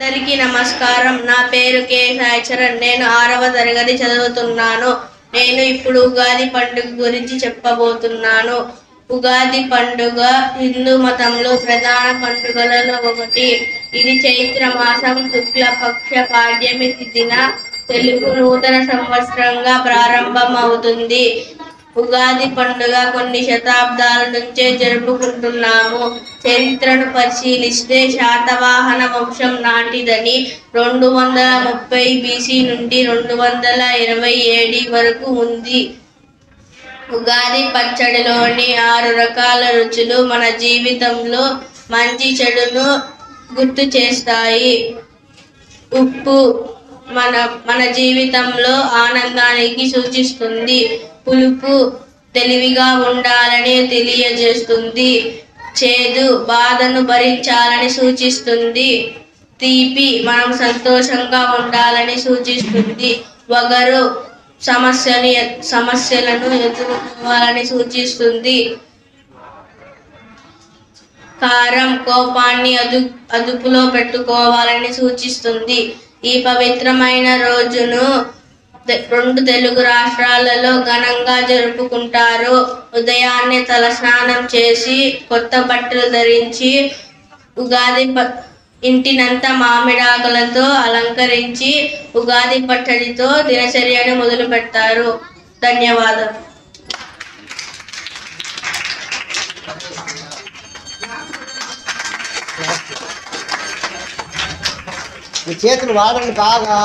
అందరికీ నమస్కారం. నా పేరు కె సాయి చరణ్. నేను 6వ తరగతి చదువుతున్నాను. నేను ఇప్పుడు ఉగాది పండుగ గురించి చెప్పబోతున్నాను. ఉగాది పండుగ హిందూ మతంలో ప్రధాన పండుగలలో ఒకటి. ఇది చైత్ర మాసం శుక్లపక్ష పాడ్యమి తిథిన తెలుగు నూతన సంవత్సరంగా ప్రారంభం అవుతుంది. ఉగాది పండుగ కొన్ని శతాబ్దాల నుంచే జరుపుకుంటున్నాము. చరిత్రను పరిశీలిస్తే శాతవాహన వంశం నాటిదని 230 BC నుండి 220 AD వరకు ఉంది. ఉగాది పచ్చడిలోని 6 రకాల రుచులు మన జీవితంలో మంచి చెడును గుర్తు చేస్తాయి. ఉప్పు మన జీవితంలో ఆనందానికి సూచిస్తుంది. పులుపు తెలివిగా ఉండాలని తెలియజేస్తుంది. చేదు బాధను భరించాలని సూచిస్తుంది. తీపి మనం సంతోషంగా ఉండాలని సూచిస్తుంది. వగరు సమస్యలను ఎదుర్కోవాలని సూచిస్తుంది. కారం కోపాన్ని అదుపులో పెట్టుకోవాలని సూచిస్తుంది. ఈ పవిత్రమైన రోజును 2 తెలుగు రాష్ట్రాలలో ఘనంగా జరుపుకుంటారు. ఉదయాన్నే తలస్నానం చేసి కొత్త బట్టలు ధరించి ఉగాది ఇంటినంతా మామిడాకులతో అలంకరించి ఉగాది పచ్చడితో దినచర్యను మొదలు పెడతారు. ధన్యవాదాలు. చేతులు వాడండి బాగా